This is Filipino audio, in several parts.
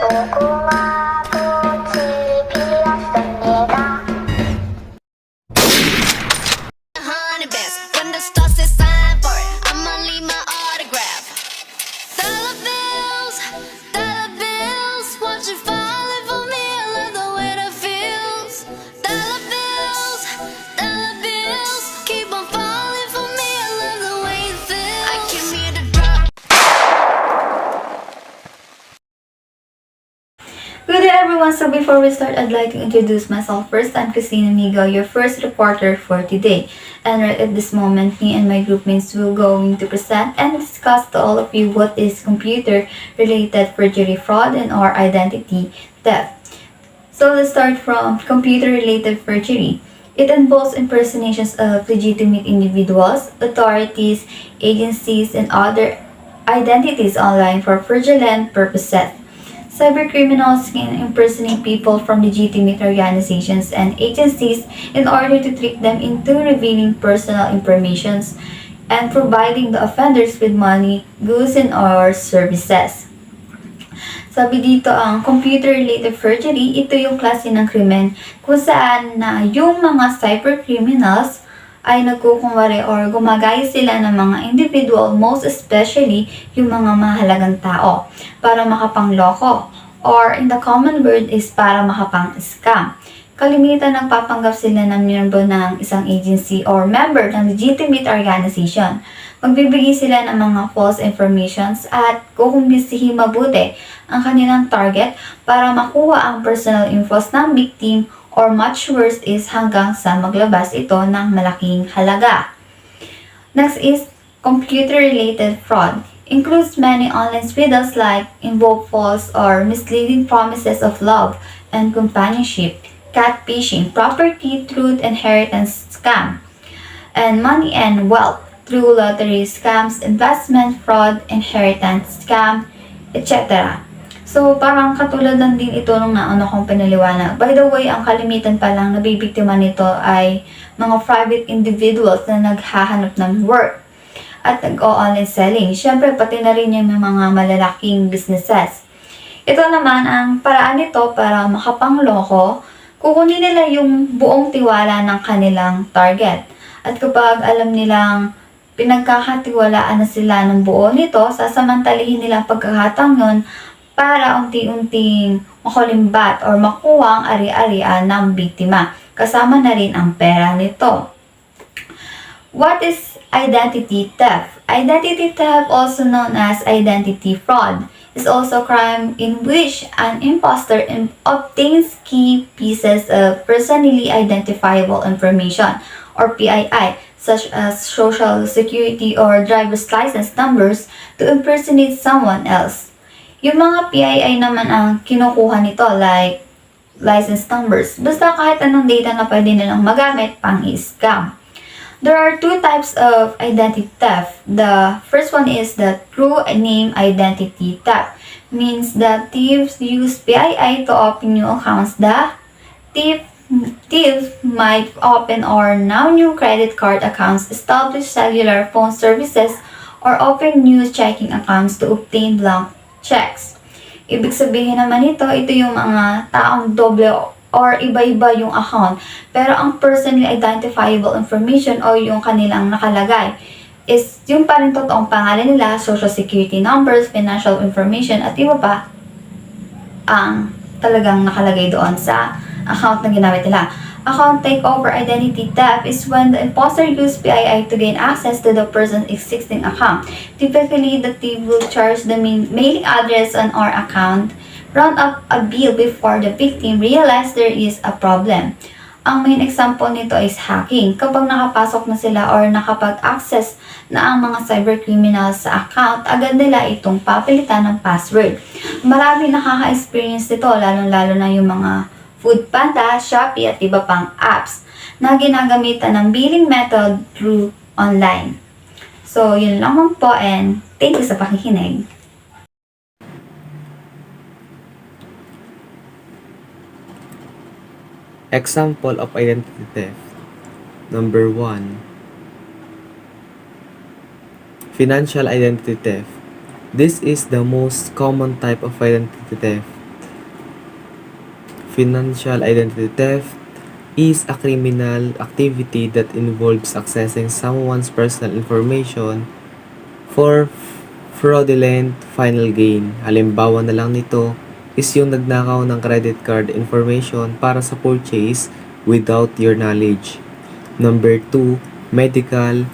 When the stars say sign for it, I'ma leave my autograph. Dollar bills, watch it falling for me. I love the way that feels. Dollar bills, keep on falling for me. I love the way it feels. I came here to drop. Good day everyone, so before we start, I'd like to introduce myself first. I'm Christina Migo, your first reporter for today. And right at this moment, me and my groupmates will going to present and discuss to all of you what is computer-related perjury fraud and or identity theft. So let's start from computer-related perjury. It involves impersonations of legitimate individuals, authorities, agencies, and other identities online for fraudulent purposes. Cybercriminals can impersonate people from legitimate organizations and agencies in order to trick them into revealing personal information and providing the offenders with money, goods, and or services. Sabi dito, ang computer-related perjury, ito yung klase ng krimen kung saan na yung mga cybercriminals ay nagkukunwari or gumagaya sila ng mga individual, most especially yung mga mahalagang tao, para makapangloko, or in the common word is para makapang-scam. Kalimitan nagpapanggap sila ng miyembro ng isang agency or member ng legitimate organization. Magbibigay sila ng mga false informations at kukumbisihin mabuti ang kanilang target para makuha ang personal infos ng victim, or much worse is hanggang sa maglabas ito ng malaking halaga. Next is computer-related fraud. Includes many online swindles like involve false or misleading promises of love and companionship, catfishing, property, truth, inheritance scam, and money and wealth through lottery scams, investment fraud, inheritance scam, etc. So, parang katulad lang din ito nung nauna kong pinaliwanag. By the way, ang kalimitan pa lang nabibiktima nito ay mga private individuals na naghahanap ng work at nag-online selling. Siyempre, pati na rin yung mga malalaking businesses. Ito naman ang paraan nito para makapangloko, kukunin nila yung buong tiwala ng kanilang target. At kapag alam nilang pinagkakatiwalaan na sila ng buo nito, sasamantalihin nila ang pagkakataon yun para unti-unting makulimbat or makuha ang ari-arian ng biktima. Kasama na rin ang pera nito. What is identity theft? Identity theft, also known as identity fraud, is also a crime in which an imposter obtains key pieces of personally identifiable information, or PII, such as social security or driver's license numbers, to impersonate someone else. Yung mga PII naman ang kinukuha nito, like license numbers. Basta kahit anong data na pwede nilang magamit pang scam. There are two types of identity theft. The first one is the true name identity theft. Means that thieves use PII to open new accounts. The thieves might open or now new credit card accounts, establish cellular phone services, or open new checking accounts to obtain blank checks. Ibig sabihin naman ito yung mga taong doble or iba-iba yung account. Pero ang personally identifiable information o yung kanilang nakalagay is yung pa rin totoong pangalan nila, social security numbers, financial information, at iba pa ang talagang nakalagay doon sa account na ginamit nila. Account takeover identity theft is when the imposter uses PII to gain access to the person's existing account. Typically, the thief will charge the mailing address on our account, run up a bill before the victim realizes there is a problem. Ang main example nito is hacking. Kapag nakapasok na sila or nakapag-access na ang mga cybercriminals sa account, agad nila itong papalitan ng password. Marami nakaka-experience nito, lalong-lalo na yung mga Foodpanda, Shopee at iba pang apps na ginagamitan ng billing method through online. So, yun lang po, and thank you sa pakikinig. Example of identity theft. Number 1. Financial identity theft. This is the most common type of identity theft. financial identity theft is a criminal activity that involves accessing someone's personal information for fraudulent final gain. Halimbawa na lang nito is yung nagnakaw ng credit card information para sa purchase without your knowledge. Number 2, medical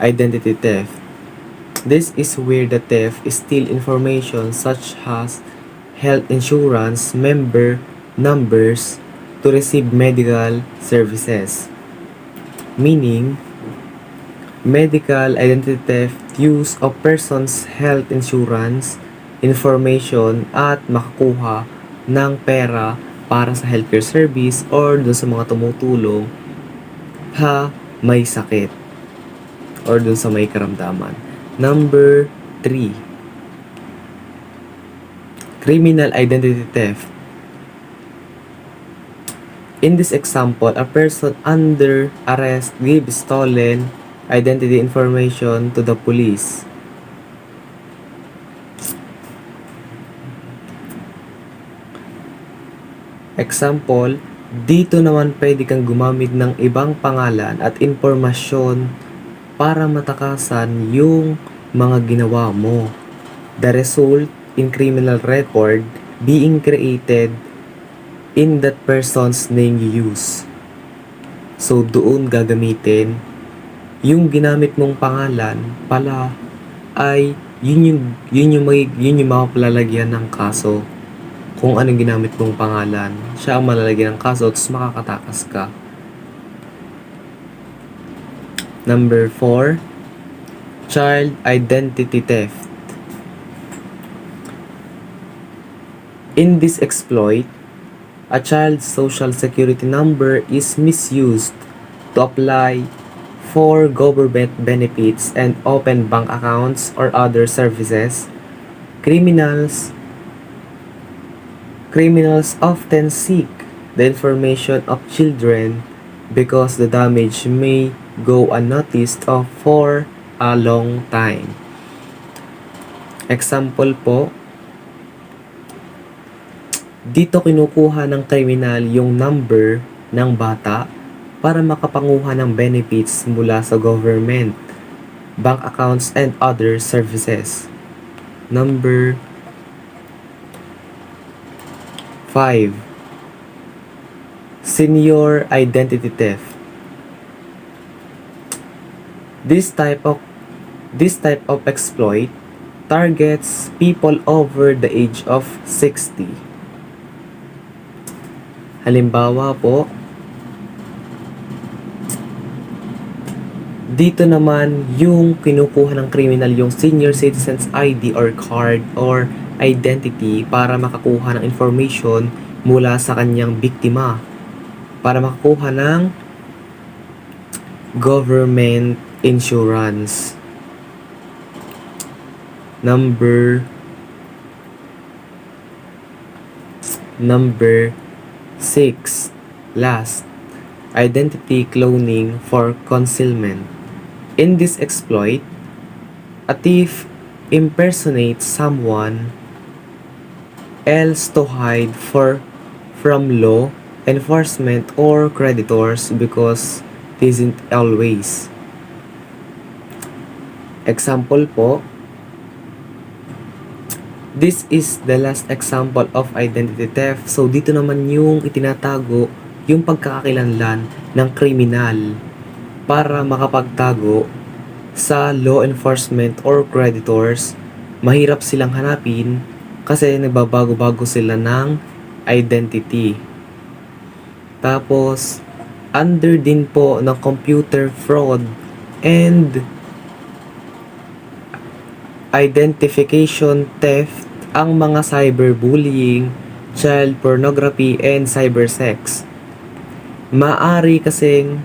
identity theft. This is where the thief steals information such as health insurance member numbers to receive medical services. Meaning, medical identity theft use of person's health insurance information at makakuha ng pera para sa healthcare service or dun sa mga tumutulong may sakit or dun sa may karamdaman. Number 3, criminal identity theft. In this example, a person under arrest gives stolen identity information to the police. Example, dito naman pwede kang gumamit ng ibang pangalan at impormasyon para matakasan yung mga ginawa mo. The result in criminal record being created in that person's name you use. So, doon gagamitin yung ginamit mong pangalan pala ay yun yung mapalalagyan ng kaso. Kung anong ginamit mong pangalan, siya ang malalagyan ng kaso, tapos makakatakas ka. Number 4, child identity theft. In this exploit, a child's social security number is misused to apply for government benefits and open bank accounts or other services. Criminals often seek the information of children because the damage may go unnoticed for a long time. Example po, dito kinukuha ng kriminal yung number ng bata para makapanguha ng benefits mula sa government, bank accounts, and other services. Number 5, senior identity theft. This type of exploit targets people over the age of 60. Halimbawa po, dito naman yung kinukuha ng criminal yung senior citizen's ID or card or identity para makakuha ng information mula sa kanyang biktima, para makakuha ng government insurance. Number 6, last, identity cloning for concealment. In this exploit, a thief impersonates someone else to hide from law enforcement or creditors because it isn't always. Example po, this is the last example of identity theft. So, dito naman yung itinatago yung pagkakakilanlan ng kriminal para makapagtago sa law enforcement or creditors. Mahirap silang hanapin kasi nagbabago-bago sila ng identity. Tapos, under din po ng computer fraud and identification theft ang mga cyberbullying, child pornography, and cybersex. Maari kasing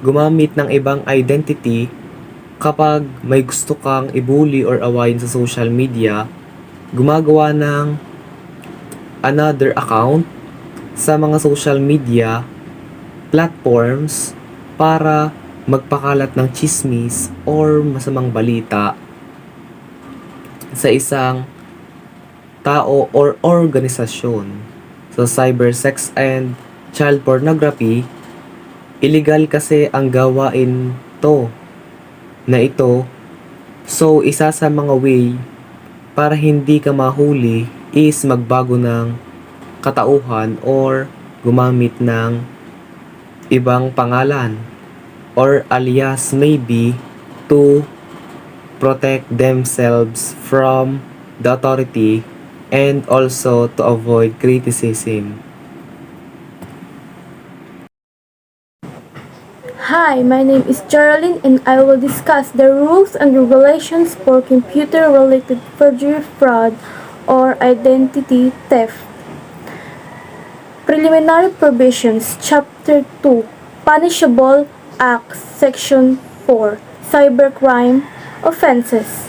gumamit ng ibang identity kapag may gusto kang ibully or awayin sa social media, gumagawa ng another account sa mga social media platforms para magpakalat ng chismis or masamang balita sa isang tao or organisasyon. So cybersex and child pornography, illegal kasi ang gawain na ito. So isa sa mga way para hindi ka mahuli is magbago ng katauhan or gumamit ng ibang pangalan or alias maybe to protect themselves from the authority and also to avoid criticism. Hi, my name is Geraldine and I will discuss the rules and regulations for computer-related forgery, fraud, or identity theft. Preliminary Provisions, Chapter 2, Punishable Acts, Section 4, Cybercrime Offenses.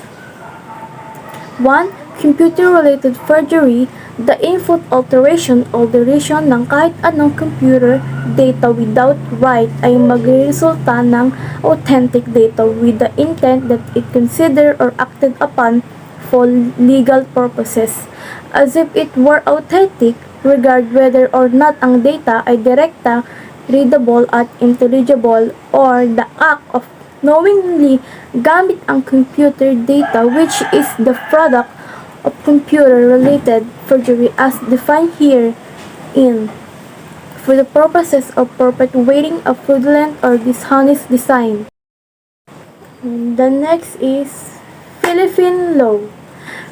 1. Computer-related forgery, the input, alteration, or deletion ng kahit anong computer data without right ay magresulta ng authentic data with the intent that it considered or acted upon for legal purposes, as if it were authentic, regard whether or not ang data ay direkta, readable at intelligible, or the act of knowingly gamit ang computer data which is the product of computer-related forgery as defined here in for the purposes of perpetuating a fraudulent or dishonest design. The next is Philippine Law.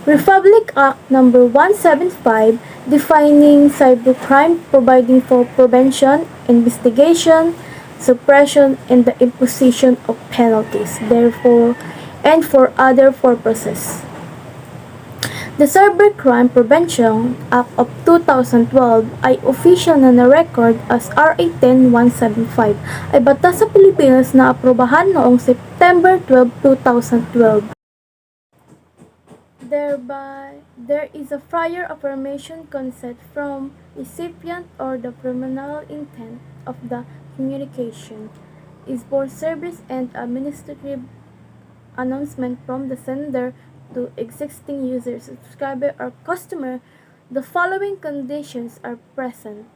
Republic Act Number 175 defining cybercrime, providing for prevention, investigation, suppression, and the imposition of penalties, therefore, and for other purposes. The Cybercrime Prevention Act of 2012 ay official na na-record as RA 10175 ay batas sa Pilipinas na aprobahan noong September 12, 2012. Thereby, there is a prior affirmation consent from recipient or the criminal intent of the communication is for service and administrative announcement from the sender to existing user, subscriber, or customer. The following conditions are present.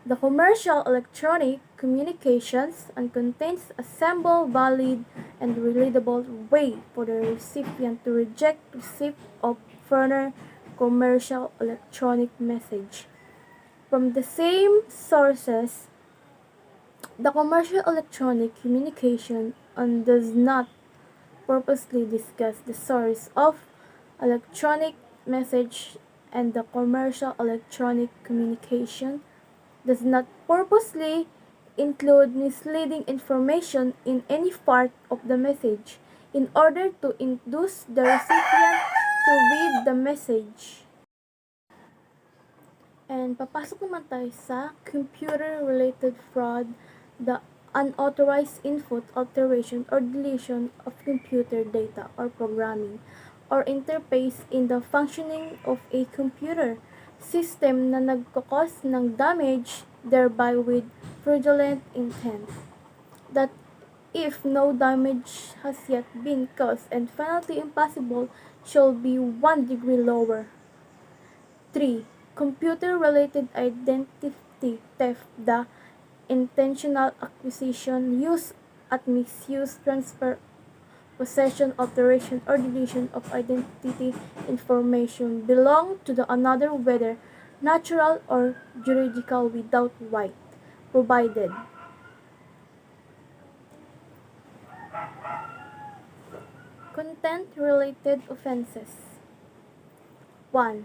The commercial electronic communications and contains a simple, valid, and readable way for the recipient to reject receipt of further commercial electronic message from the same sources. The commercial electronic communication and does not purposely discuss the source of electronic message, and the commercial electronic communication does not purposely include misleading information in any part of the message in order to induce the recipient to read the message. And papasok naman tayo sa computer-related fraud, the unauthorized input, alteration, or deletion of computer data or programming or interface in the functioning of a computer system na nagkakos ng damage, thereby with fraudulent intent. That if no damage has yet been caused and penalty impossible shall be 1 degree lower. 3. Computer-related identity theft, the intentional acquisition, use at misuse, transfer, possession, alteration, or deletion of identity information belong to the another, whether natural or juridical, without right, provided. Content-related offenses. 1.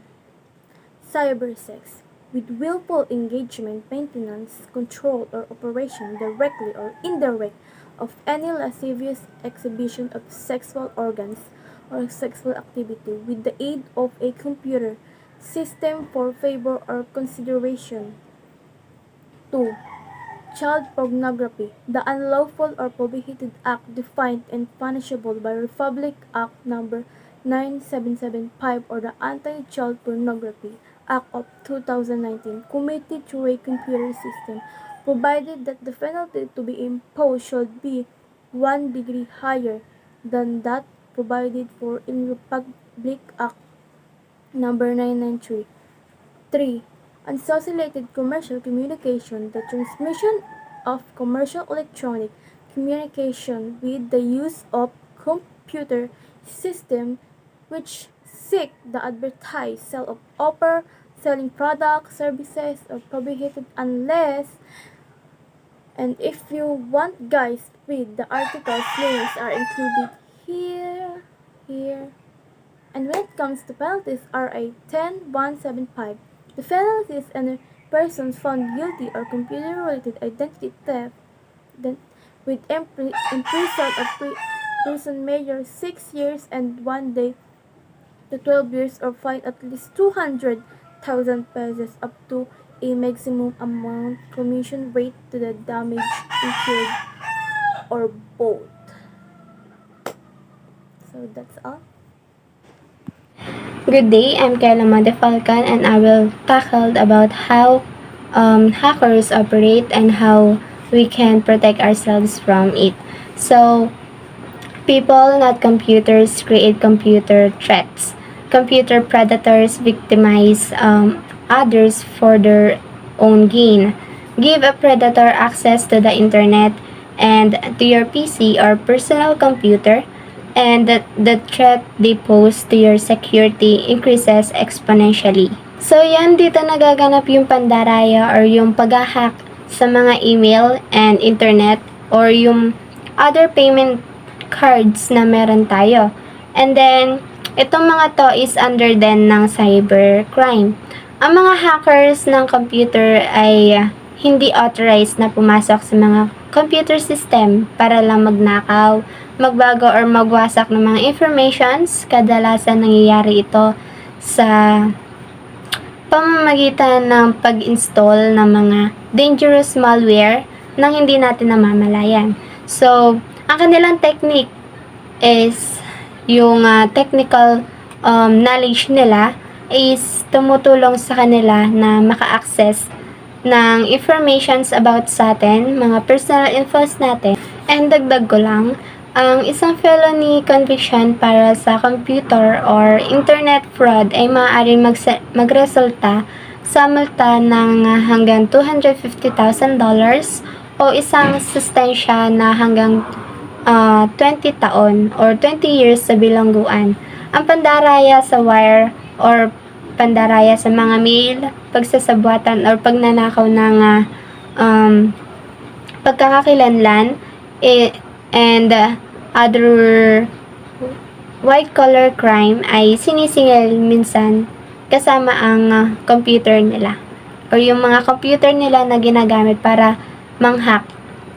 Cybersex, with willful engagement, maintenance, control, or operation, directly or indirect, of any lascivious exhibition of sexual organs or sexual activity with the aid of a computer system for favor or consideration. 2. Child pornography, the unlawful or prohibited act defined and punishable by Republic Act Number 9775 or the Anti-Child Pornography Act of 2019, committed through a computer system, provided that the penalty to be imposed should be 1 degree higher than that provided for in Republic Act Number 993. 3. unsociated commercial communication, the transmission of commercial electronic communication with the use of computer system which seek the advertise, sell of offer, selling products, services, or prohibited unless and if you want guys read the articles links are included here. And when it comes to penalties, RA 10175, the penalties and persons found guilty of computer-related identity theft with prison measure 6 years and 1 day to 12 years or fine at least 200,000 pesos up to a maximum amount commission rate to the damage incurred or both. So that's all. Good day, I'm Kayla Madefalcan and I will tackle about how hackers operate and how we can protect ourselves from it. So, people, not computers, create computer threats. Computer predators victimize others for their own gain. Give a predator access to the internet and to your PC or personal computer, and the threat they pose to your security increases exponentially. So yan, dito nagaganap yung pandaraya or yung pag-hack sa mga email and internet or yung other payment cards na meron tayo. And then, itong mga to is under din ng cybercrime. Ang mga hackers ng computer ay hindi authorized na pumasok sa mga computer system para lang magnakaw, magbago or magwasak ng mga informations. Kadalasan nangyayari ito sa pamamagitan ng pag-install ng mga dangerous malware nang hindi natin namamalayan. So, ang kanilang technique is yung technical knowledge nila is tumutulong sa kanila na maka-access ng informations about sa atin, mga personal infos natin. And dagdag ko lang, ang isang felony conviction para sa computer or internet fraud ay maaaring magresulta sa multa ng hanggang $250,000 o isang suspensya na hanggang 20 taon or 20 years sa bilangguan. Ang pandaraya sa wire or pandaraya sa mga mail, pagsasabuatan or pagnanakaw ng pagkakakilanlan, and other white-collar crime ay sinisingil minsan kasama ang computer nila or yung mga computer nila na ginagamit para manghack.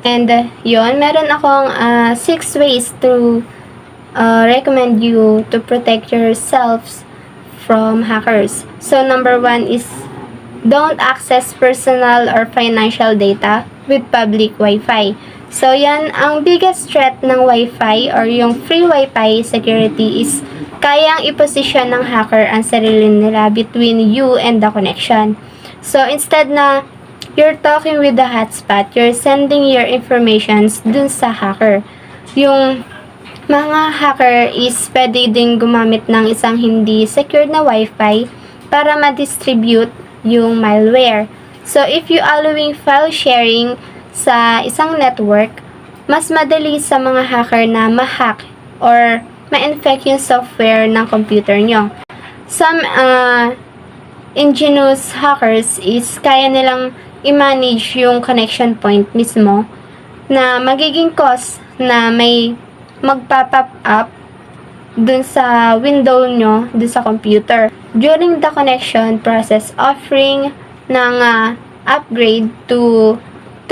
And yon, meron akong 6 ways to recommend you to protect yourselves from hackers. So number 1 is don't access personal or financial data with public Wi-Fi. So yan, ang biggest threat ng Wi-Fi or yung free Wi-Fi security is kayang iposisyon ng hacker ang sarili nila between you and the connection. So instead na you're talking with the hotspot, you're sending your informations dun sa hacker. Yung mga hacker is pwede din gumamit ng isang hindi secured na Wi-Fi para ma-distribute yung malware. So if you allowing file sharing sa isang network, mas madali sa mga hacker na ma-hack or ma-infect yung software ng computer nyo. Some ingenious hackers is kaya nilang i-manage yung connection point mismo na magiging cause na may magpa-pop up dun sa window nyo, dun sa computer. During the connection process, offering ng upgrade to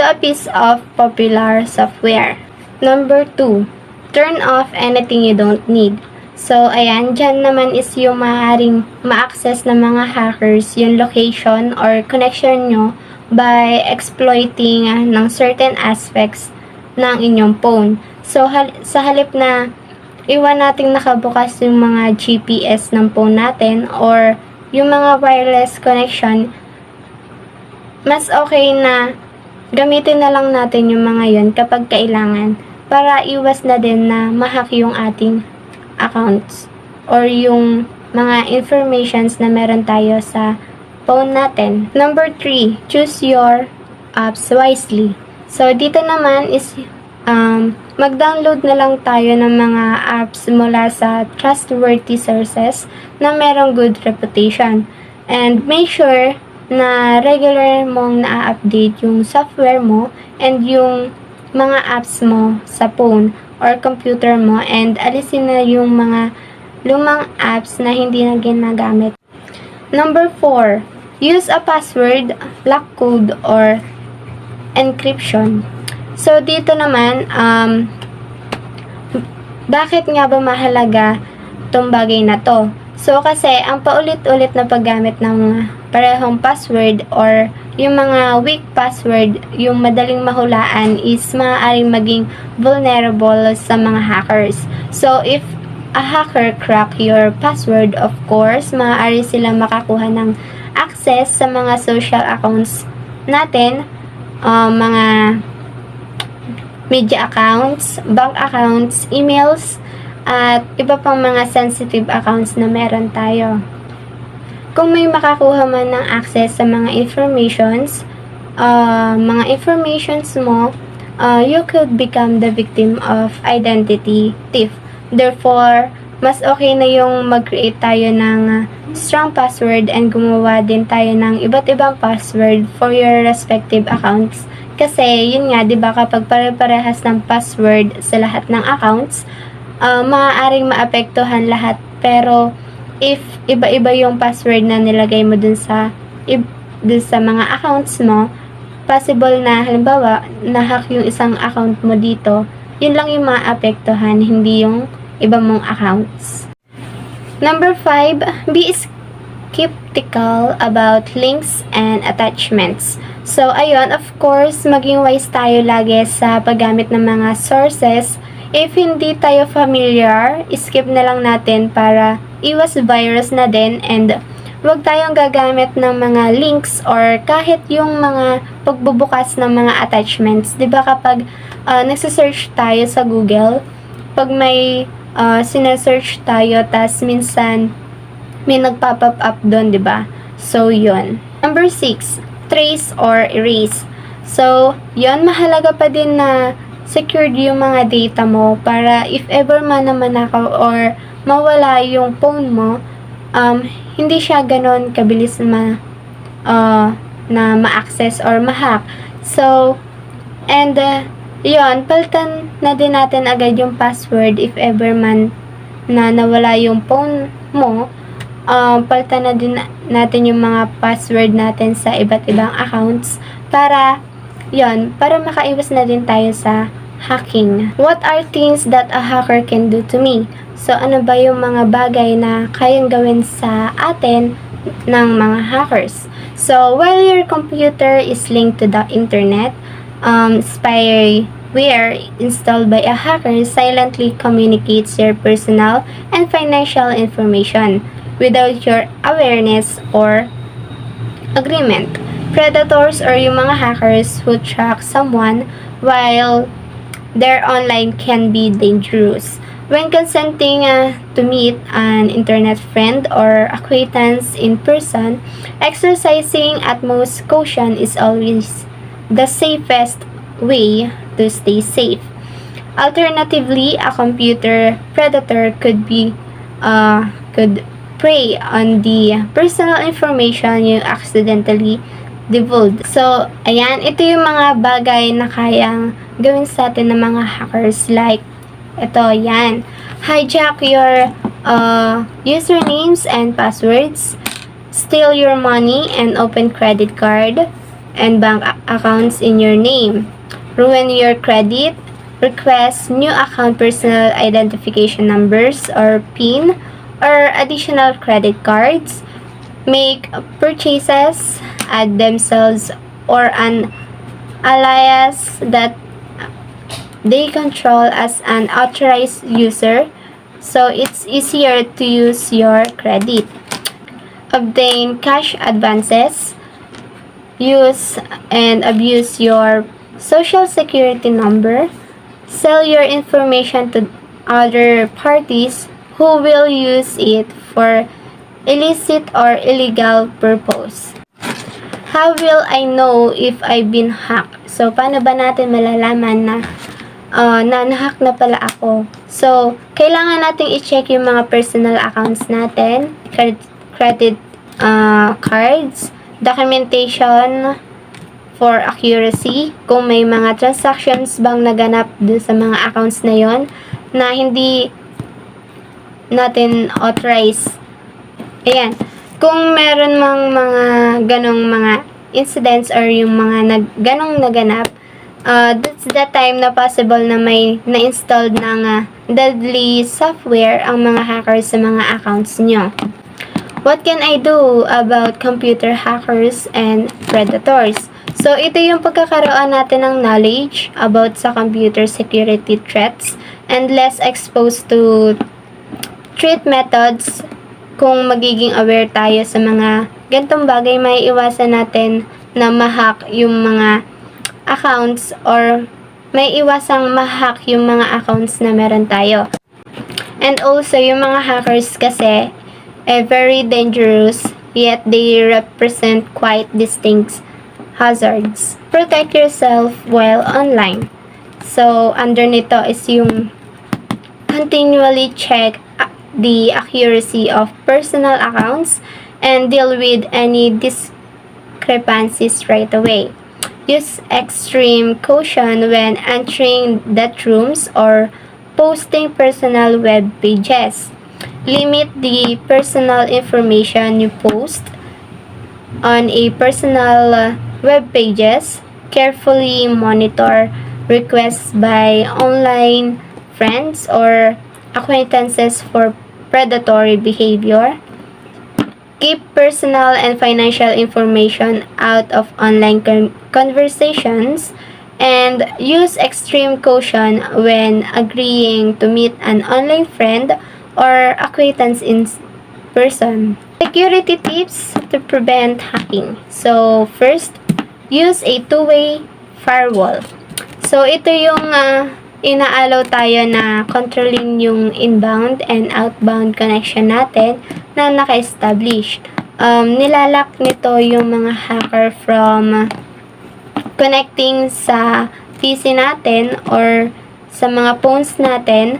a piece of popular software. Number 2, turn off anything you don't need. So, ayan, dyan naman is yung maaaring ma-access ng mga hackers yung location or connection nyo by exploiting ng certain aspects ng inyong phone. So, sa halip na iwan nating nakabukas yung mga GPS ng phone natin or yung mga wireless connection, mas okay na gamitin na lang natin yung mga yun kapag kailangan para iwas na din na ma-hack yung ating accounts or yung mga informations na meron tayo sa phone natin. Number 3, choose your apps wisely. So, dito naman is mag-download na lang tayo ng mga apps mula sa trustworthy sources na merong good reputation. And make sure na regular mong na-update yung software mo and yung mga apps mo sa phone or computer mo, and alisin na yung mga lumang apps na hindi na ginagamit. Number 4, use a password, lock code, or encryption. So, dito naman, bakit nga ba mahalaga itong bagay na to? So, kasi ang paulit-ulit na paggamit ng parehong password or yung mga weak password, yung madaling mahulaan, is maaaring maging vulnerable sa mga hackers. So, if a hacker crack your password, of course, maaari sila makakuha ng access sa mga social accounts natin, mga media accounts, bank accounts, emails, at iba pang mga sensitive accounts na meron tayo. Kung may makakuha man ng access sa mga informations mo, you could become the victim of identity thief. Therefore, mas okay na yung mag-create tayo ng strong password and gumawa din tayo ng iba't ibang password for your respective accounts. Kasi, yun nga, di ba, kapag pare-parehas ng password sa lahat ng accounts, maaaring maapektuhan lahat. Pero, if iba-iba yung password na nilagay mo dun sa mga accounts mo, possible na, halimbawa, na-hack yung isang account mo dito, yun lang yung maapektuhan, hindi yung iba mong accounts. Number 5, be skeptical about links and attachments. So, ayun, of course, maging wise tayo lagi sa paggamit ng mga sources. If hindi tayo familiar, skip na lang natin para iwas virus na din, and huwag tayong gagamit ng mga links or kahit yung mga pagbubukas ng mga attachments. Diba kapag nagsisearch tayo sa Google, pag may sinesearch tayo, tas minsan may nagpa-pop up doon, diba? So, yun. Number 6, trace or erase. So, yun, mahalaga pa din na secured yung mga data mo para if ever man naman ako or mawala yung phone mo, hindi siya ganon kabilis na ma-access or ma-hack. So, and yun, palitan na din natin agad yung password if ever man na nawala yung phone mo. Palitan na din natin yung mga password natin sa iba't ibang accounts para makaiwas na din tayo sa hacking. What are things that a hacker can do to me? So, ano ba yung mga bagay na kayang gawin sa atin ng mga hackers? So, while your computer is linked to the internet, spyware installed by a hacker silently communicates your personal and financial information without your awareness or agreement. Predators or yung mga hackers who track someone while they're online can be dangerous. When consenting to meet an internet friend or acquaintance in person, exercising utmost caution is always the safest way to stay safe. Alternatively, a computer predator could prey on the personal information you accidentally divulged. So, ayan, ito yung mga bagay na kayang gawin sa atin ng mga hackers, like ito, yan. Hijack your usernames and passwords, steal your money and open credit card and bank accounts in your name, ruin your credit, request new account personal identification numbers or PIN or additional credit cards, make purchases, add themselves or an alias that they control as an authorized user, so it's easier to use your credit. Obtain cash advances, use and abuse your social security number, sell your information to other parties who will use it for illicit or illegal purpose. How will I know if I've been hacked? So, paano ba natin malalaman na na-hack na pala ako? So, kailangan nating i-check yung mga personal accounts natin, credit cards, documentation for accuracy, kung may mga transactions bang naganap dun sa mga accounts na yon na hindi natin authorize. Ayan. Kung meron mang mga ganong mga incidents or yung mga ganong naganap, that's the time na possible na may na-installed ng deadly software ang mga hackers sa mga accounts nyo. What can I do about computer hackers and predators? So, ito yung pagkakaroon natin ng knowledge about sa computer security threats and less exposed to threat methods. Kung magiging aware tayo sa mga gantong bagay, may iwasan natin na ma-hack yung mga accounts or may iwasang ma-hack yung mga accounts na meron tayo. And also, yung mga hackers kasi very dangerous, yet they represent quite distinct hazards. Protect yourself while online. So, under nito is yung continually check the accuracy of personal accounts and deal with any discrepancies right away. Use extreme caution when entering chat rooms or posting personal web pages. Limit the personal information you post on a personal web pages. Carefully monitor requests by online friends or acquaintances for predatory behavior. Keep personal and financial information out of online conversations and use extreme caution when agreeing to meet an online friend or acquaintance in person. Security tips to prevent hacking. So, first, use a two-way firewall. So, ito yung inaalaw tayo na controlling yung inbound and outbound connection natin na naka-establish. Nilalak nito yung mga hacker from connecting sa PC natin or sa mga phones natin,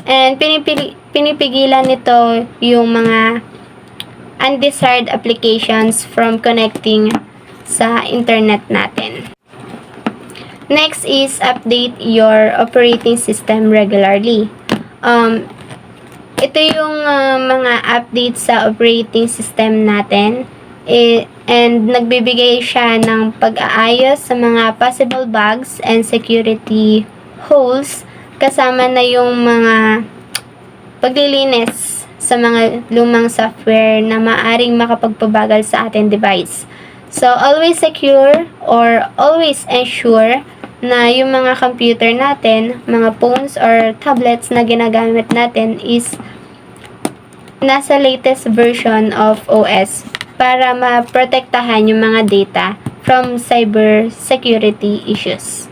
and pinipigilan nito yung mga undesired applications from connecting sa internet natin. Next is update your operating system regularly. Ito yung mga update sa operating system natin and nagbibigay siya ng pag-aayos sa mga possible bugs and security holes, kasama na yung mga paglilinis sa mga lumang software na maaring makapagpabagal sa ating device. So, always secure or always ensure na yung mga computer natin, mga phones or tablets na ginagamit natin is nasa latest version of OS para maprotektahan yung mga data from cyber security issues.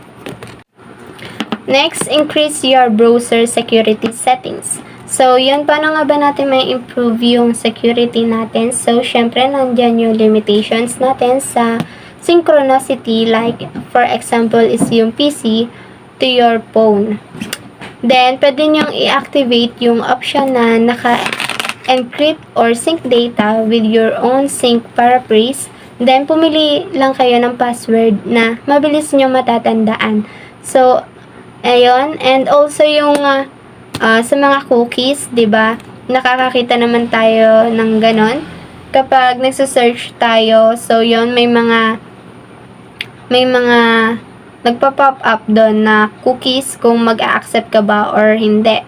Next, increase your browser security settings. So, yun, paano nga ba natin may improve yung security natin? So, syempre, nandyan yung limitations natin sa synchronicity, like, for example, is yung PC to your phone. Then, pwede nyong i-activate yung option na naka-encrypt or sync data with your own sync paraphrase. Then, pumili lang kayo ng password na mabilis nyo matatandaan. So, ayun. And also yung sa mga cookies, 'di ba? Nakakakita naman tayo ng ganon kapag nagse-search tayo. So, yon, may mga nagpa-pop up doon na cookies kung mag-a-accept ka ba or hindi.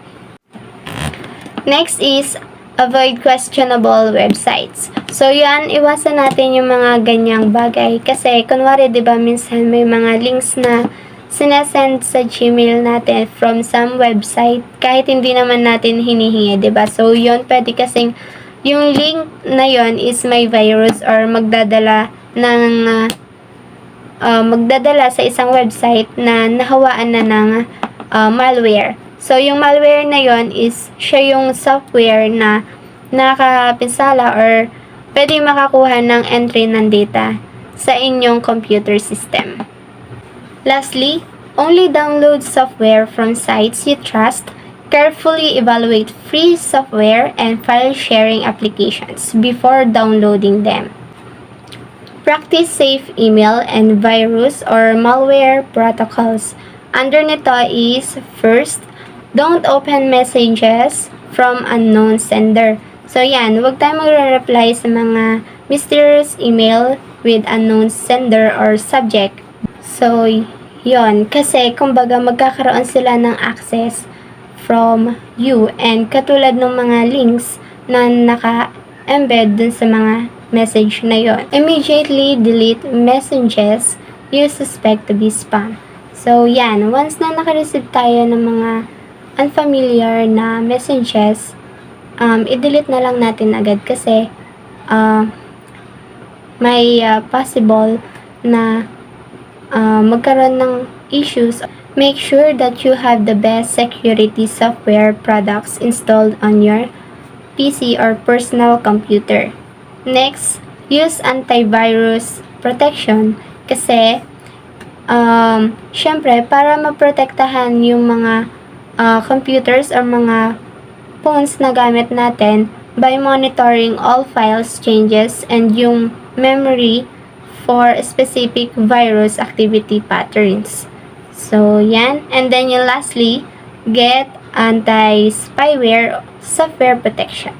Next is avoid questionable websites. So, yan, iwasan natin yung mga ganyang bagay kasi kunwari, 'di ba, minsan may mga links na sinasend sa Gmail natin from some website kahit hindi naman natin hinihingi, 'di ba? So, yon, pwede kasing yung link na yon is may virus or magdadala sa isang website na nahawaan na ng malware. So, yung malware na yon is siya yung software na nakapinsala or pwede makakuha ng entry ng data sa inyong computer system. Lastly, only download software from sites you trust. Carefully evaluate free software and file sharing applications before downloading them. Practice safe email and virus or malware protocols. Under nito is, first, don't open messages from unknown sender. So yan, huwag tayo magre-reply sa mga mysterious email with unknown sender or subject. So, yon, kasi kumbaga magkakaroon sila ng access from you and katulad ng mga links na naka-embed dun sa mga message na yon. Immediately delete messages you suspect to be spam. So, yan, once na naka-receive tayo ng mga unfamiliar na messages, i-delete na lang natin agad kasi may possible na magkaroon ng issues. Make sure that you have the best security software products installed on your PC or personal computer. Next, use antivirus protection kasi syempre para maprotektahan yung mga computers or mga phones na gamit natin by monitoring all files changes and yung memory for specific virus activity patterns. So, yan. And then yung lastly, get anti-spyware software protection.